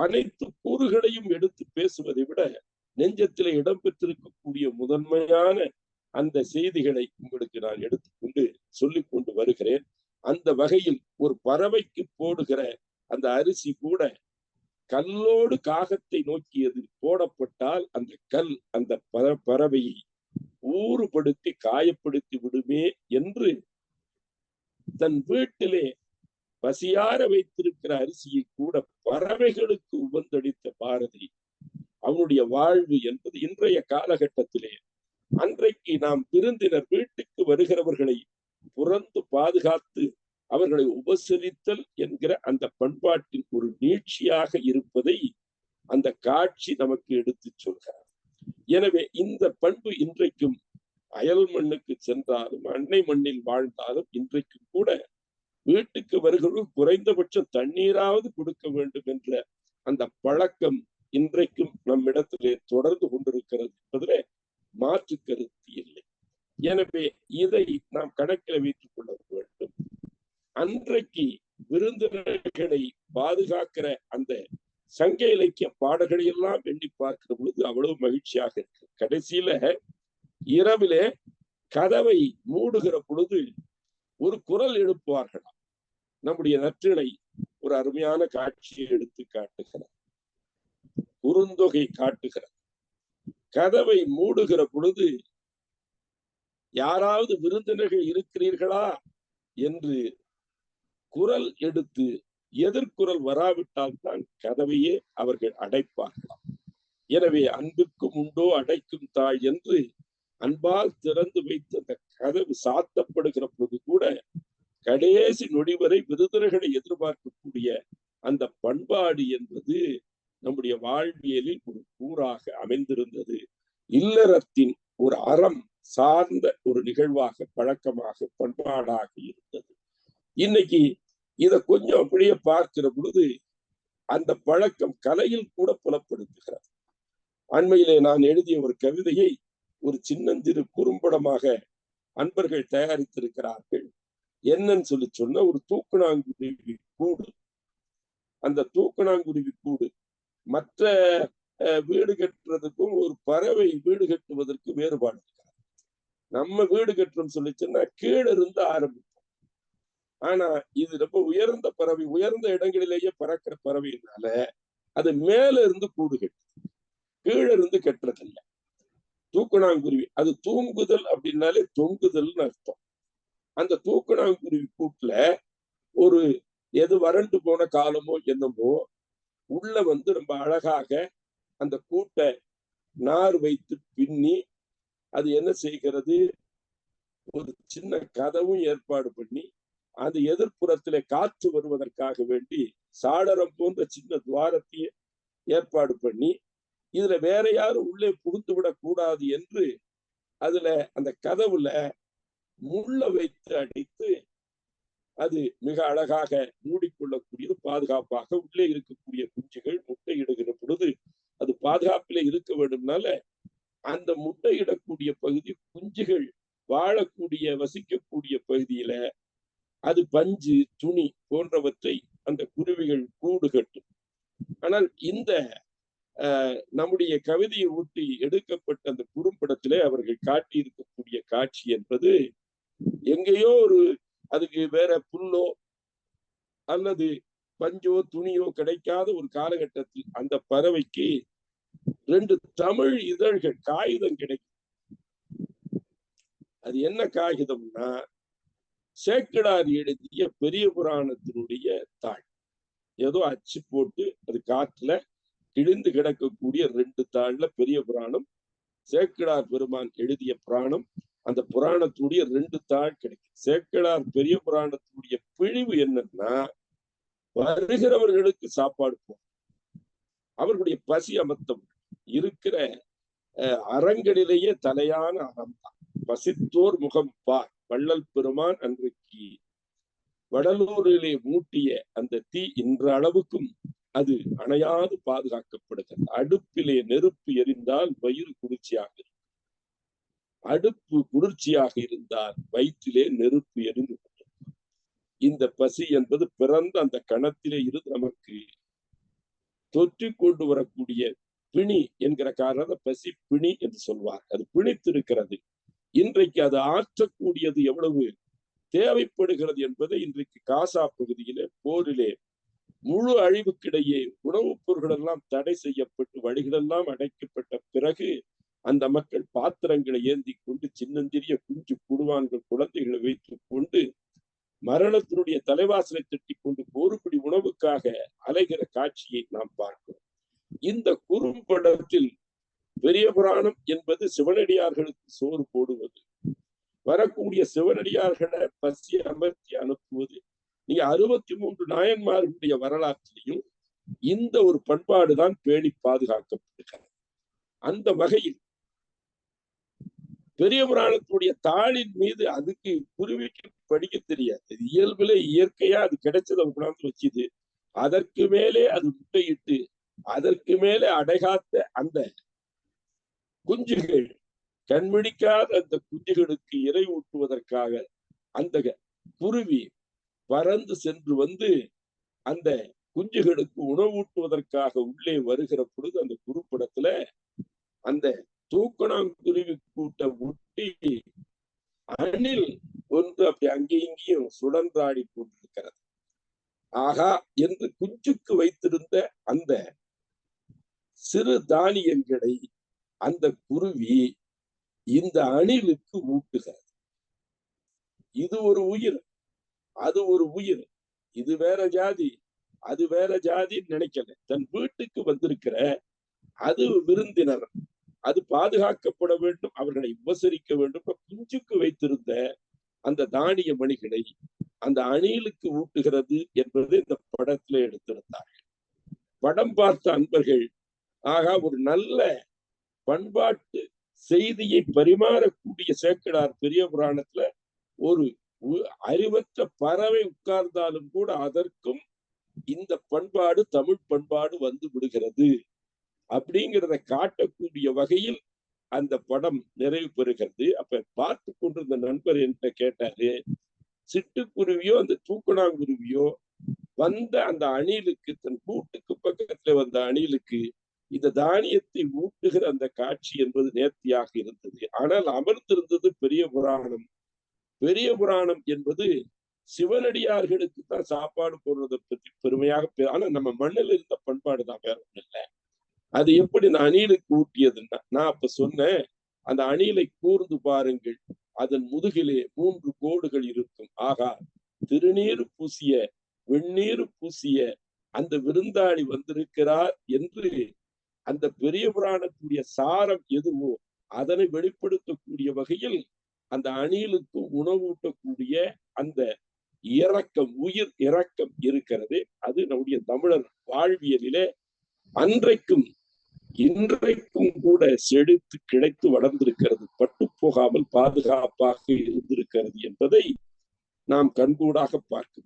அனைத்து கூறுகளையும் எடுத்து பேசுவதை விட நெஞ்சத்திலே இடம்பெற்றிருக்கக்கூடிய முதன்மையான அந்த செய்திகளை உங்களுக்கு நான் எடுத்துக்கொண்டு சொல்லிக் கொண்டு வருகிறேன். அந்த வகையில் ஒரு பறவைக்கு போடுகிற அந்த அரிசி கூட கல்லோடு காகத்தை நோக்கியது போடப்பட்டால் அந்த கல் அந்த பறவையை ஊறுபடுத்தி காயப்படுத்தி விடுமே என்று தன் வீட்டிலே பசியார வைத்திருக்கிற அரிசியை கூட பறவைகளுக்கு உபந்தளித்த பாரதி. அவனுடைய வாழ்வு என்பது இன்றைய காலகட்டத்திலே அன்றைக்கு நாம் விருந்தினர் வீட்டுக்கு வருகிறவர்களை புறந்து பாதுகாத்து அவர்களை உபசரித்தல் என்கிற அந்த பண்பாட்டின் ஒரு நீட்சியாக இருப்பதை அந்த காட்சி நமக்கு எடுத்து சொல்கிறார். எனவே இந்த பண்பு இன்றைக்கும் அயல் மண்ணுக்கு சென்றாலும் அன்னை மண்ணில் வாழ்ந்தாலும் இன்றைக்கும் கூட வீட்டுக்கு வருகிறவர்கள் குறைந்தபட்சம் தண்ணீராவது கொடுக்க வேண்டும் என்ற அந்த பழக்கம் இன்றைக்கும் நம்மிடத்திலே தொடர்ந்து கொண்டிருக்கிறது என்பதிலே மாற்று கருத்து இல்லை. எனவே இதை நாம் கணக்கில் வைத்துக் கொள்ள வேண்டும். அன்றைக்கு விருந்தினர்களை பாதுகாக்கிற அந்த சங்க இலக்கிய பாடல்களை எல்லாம் எண்ணி பார்க்கிற பொழுது அவ்வளவு மகிழ்ச்சியாக இருக்கு. கடைசியில இரவிலே கதவை மூடுகிற பொழுது ஒரு குரல் எழுப்புவார்களாம். நம்முடைய நற்றிணை ஒரு அருமையான காட்சியை எடுத்து காட்டுகிறார். குறுந்தொகை காட்டுகிறார். கதவை மூடுகிற பொழுது யாராவது விருந்தினர்கள் இருக்கிறீர்களா என்று குரல் எடுத்து எதிர்குரல் வராவிட்டால் தான் கதவையே அவர்கள் அடைப்பார்களாம். எனவே அன்புக்கும் உண்டோ அடைக்கும் தாய் என்று அன்பால் திறந்து வைத்த அந்த கதவு சாத்தப்படுகிற பொழுது கூட கடைசி நொடி வரை விருந்தினர்களை எதிர்பார்க்கக்கூடிய அந்த பண்பாடு என்பது நம்முடைய வாழ்வியலில் ஒரு கூறாக அமைந்திருந்தது. இல்லறத்தின் ஒரு அறம் சார்ந்த ஒரு நிகழ்வாக பழக்கமாக பண்பாடாக இருந்தது. இன்னைக்கு இத கொஞ்சம் அப்படியே பார்க்கிற பொழுது அந்த பழக்கம் கலையில் கூட புலப்படுத்துகிறது. அண்மையிலே நான் எழுதிய ஒரு கவிதையை ஒரு சின்னஞ்சிறு குறும்படமாக அன்பர்கள் தயாரித்திருக்கிறார்கள். என்னன்னு சொல்லி சொன்ன ஒரு தூக்கணாங்குருவி கூடு. அந்த தூக்கணாங்குருவி கூடு மற்ற வீடு கட்டுறதுக்கும் ஒரு பறவை வீடு கட்டுவதற்கு வேறுபாடு இருக்கிறது. நம்ம வீடு கட்டுறோம் சொல்லி சொன்னா கீழே இருந்து ஆரம்பிப்போம். ஆனா இது ரொம்ப உயர்ந்த பறவை, உயர்ந்த இடங்களிலேயே பறக்கிற பறவையினால அது மேல இருந்து கூடு கட்டு, கீழே இருந்து கட்டுறதில்லை. தூக்கணாங்குருவி அது தூங்குதல் அப்படின்னாலே தொங்குதல்னு அர்த்தம். அந்த தூக்கணாங்குருவி கூட்டுல ஒரு எது வறண்டு போன காலமோ என்னமோ உள்ள வந்து ரொம்ப அழகாக அந்த கூட்டை நார் வைத்து பின்னி அது என்ன செய்கிறது, ஒரு சின்ன கதவும் ஏற்பாடு பண்ணி அந்த எதிர்ப்புறத்திலே காற்று வருவதற்காக வேண்டி சாளரம் போன்ற சின்ன துவாரத்தையே ஏற்பாடு பண்ணி இதுல வேற யாரும் உள்ளே புகுந்து விடக் கூடாது என்று அதுல அந்த கதவுல முள்ள வைத்து அடித்து அது மிக அழகாக மூடிக்கொள்ளக்கூடியது, பாதுகாப்பாக உள்ளே இருக்கக்கூடிய குஞ்சுகள் முட்டையிடுகிற பொழுது அது பாதுகாப்பிலே இருக்க வேண்டும்னால அந்த முட்டையிடக்கூடிய பகுதி குஞ்சுகள் வாழக்கூடிய வசிக்கக்கூடிய பகுதியில அது பஞ்சு துணி போன்றவற்றை அந்த குருவிகள் கூடு கட்டும். ஆனால் இந்த நம்முடைய கவிதையை ஊட்டி எடுக்கப்பட்ட அந்த குறும்படத்திலே அவர்கள் காட்டி இருக்கக்கூடிய காட்சி என்பது எங்கேயோ ஒரு அதுக்கு வேற புல்லோ அல்லது பஞ்சோ துணியோ கிடைக்காத ஒரு காலகட்டத்தில் அந்த பறவைக்கு 2 தமிழ் இதழ்கள் காகிதம் கிடைக்கும். அது என்ன காகிதம்னா சேக்கிழார் எழுதிய பெரிய புராணத்தினுடைய தாள். ஏதோ அச்சு போட்டு அது காற்றுல கிழிந்து கிடக்கக்கூடிய 2 தாள்ல பெரிய புராணம், சேக்கிழார் பெருமான் எழுதிய புராணம். அந்த புராணத்துடைய 2 தாள் கிடைக்கும். சேக்கிழார் பெரிய புராணத்துடைய பிழிவு என்னன்னா வருகிறவர்களுக்கு சாப்பாடு போகும், அவர்களுடைய பசி அமர்த்தம் இருக்கிற அறங்களிலேயே தலையான அறம் தான். பசித்தோர் முகம் பார் வள்ளல் பெருமான் அன்றைக்கு வடலூரிலே மூட்டிய அந்த தீ இன்ற அளவுக்கும் அது அணையாது பாதுகாக்கப்படுகிறது. அடுப்பிலே நெருப்பு எரிந்தால் வயிறு குளிர்ச்சியாக இருக்கும், அடுப்பு குளிர்ச்சியாக இருந்தால் வயிற்றிலே நெருப்பு எரிந்து கொண்டிருக்கும். இந்த பசி என்பது பிறந்த அந்த கணத்திலே இருந்து நமக்கு தொற்றிக் கொண்டு வரக்கூடிய பிணி என்கிற காரணம் பசி பிணி என்று சொல்வார். அது பிணித்திருக்கிறது. இன்றைக்கு அது ஆற்றக்கூடியது எவ்வளவு தேவைப்படுகிறது என்பதை இன்றைக்கு காசா பகுதியிலே போரிலே முழு அழிவுக்கிடையே உணவுப் பொருட்கள் எல்லாம் தடை செய்யப்பட்டு வழிகளெல்லாம் அடைக்கப்பட்ட பிறகு அந்த மக்கள் பாத்திரங்களை ஏந்தி கொண்டு சின்னஞ்சிறிய குஞ்சு குடுவான்கள் குழந்தைகளை வைத்துக் கொண்டு மரணத்தினுடைய தலைவாசலை தட்டி கொண்டு ஒருபடி உணவுக்காக அலைகிற காட்சியை நாம் பார்க்கிறோம். இந்த குறும்படத்தில் பெரிய புராணம் என்பது சிவனடியார்களுக்கு சோறு போடுவது, வரக்கூடிய சிவனடியார்களை பசி அமர்த்தி அனுப்புவது. நீங்க 63 நாயன்மார்களுடைய வரலாற்றிலையும் இந்த ஒரு பண்பாடுதான் பேணி பாதுகாக்கப்படுகிறது. அந்த வகையில் பெரிய புராணத்துடைய தாளின் மீது அதுக்கு குருவிக்கு படிக்க தெரியாது. இயல்புல இயற்கையா அது கிடைச்சதை உட்கார்ந்து வச்சுது. அதற்கு மேலே அது முட்டையிட்டு அதற்கு மேலே அடைகாத்த அந்த குஞ்சுகள், கண்மிடிக்காத அந்த குஞ்சுகளுக்கு இறை ஊட்டுவதற்காக அந்த குருவி பறந்து சென்று வந்து அந்த குஞ்சுகளுக்கு உணவூட்டுவதற்காக உள்ளே வருகிற பொழுது அந்த குறுப்படத்துல அந்த தூக்கணாங்குருவி கூட்ட ஒட்டி அணில் ஒன்று அப்படி அங்கேயும் இங்கேயும் சுழன்றாடி கொண்டிருக்கிறது. ஆகா என்று குஞ்சுக்கு வைத்திருந்த அந்த சிறு தானியங்களை அந்த குருவி இந்த அணிலுக்கு ஊட்டுகிறது. இது ஒரு உயிர், அது ஒரு உயிர். இது வேற ஜாதி, அது வேற ஜாதின்னு நினைக்கல. தன் வீட்டுக்கு வந்திருக்கிற அது விருந்தினர், அது பாதுகாக்கப்பட வேண்டும், அவர்களை உபசரிக்க வேண்டும். குஞ்சுக்கு வைத்திருந்த அந்த தானிய மணிகளை அந்த அணிலுக்கு ஊட்டுகிறது என்பது இந்த படத்துல எடுத்திருந்தார்கள். படம் பார்த்த அன்பர்கள் ஆகா ஒரு நல்ல பண்பாட்டு செய்தியை பரிமாறக்கூடிய சேக்கிழார் பெரிய புராணத்துல ஒரு அறிவற்ற பறவை உட்கார்ந்தாலும் கூட அதற்கும் இந்த பண்பாடு தமிழ் பண்பாடு வந்து விடுகிறது அப்படிங்கிறத காட்டக்கூடிய வகையில் அந்த படம் நிறைவு பெறுகிறது. அப்ப பார்த்து கொண்டிருந்த நண்பர் என்கிட்ட கேட்டாரு, சிட்டுக்குருவியோ அந்த தூக்கணாங்குருவியோ வந்த அந்த அணிலுக்கு, தன் கூட்டுக்கு பக்கத்துல வந்த அணிலுக்கு இந்த தானியத்தை ஊட்டுகிற அந்த காட்சி என்பது நேர்த்தியாக இருந்தது. ஆனால் அமர்ந்திருந்தது பெரிய புராணம். பெரிய புராணம் என்பது சிவனடியார்களுக்கு தான் சாப்பாடு போடுறதை பற்றி பெருமையாக, ஆனா நம்ம மண்ணில் இருந்த பண்பாடு தான், வேற ஒண்ணு இல்லை. அது எப்படி நான் அணிலுக்கு ஊட்டியதுன்னா, நான் அப்ப சொன்னேன், அந்த அணிலை கூர்ந்து பாருங்கள், அதன் முதுகிலே 3 கோடுகள் இருக்கும். ஆகா, திருநீர் பூசிய வெந்நீர் பூசிய அந்த விருந்தாளி வந்திருக்கிறார் என்று அந்த பெரிய புராணத்துடைய சாரம் எதுவோ அதனை வெளிப்படுத்தக்கூடிய வகையில் அந்த அணிலுக்கு உணவூட்டக்கூடிய அந்த இரக்கம், உயிர் இரக்கம் இருக்கிறது. அது நம்முடைய தமிழர் வாழ்வியலிலே அன்றைக்கும் இன்றைக்கும் கூட செழித்து கிடைத்து வளர்ந்திருக்கிறது, பட்டு போகாமல் பாதுகாப்பாக இருந்திருக்கிறது என்பதை நாம் கண்கூடாக பார்க்கிறோம்.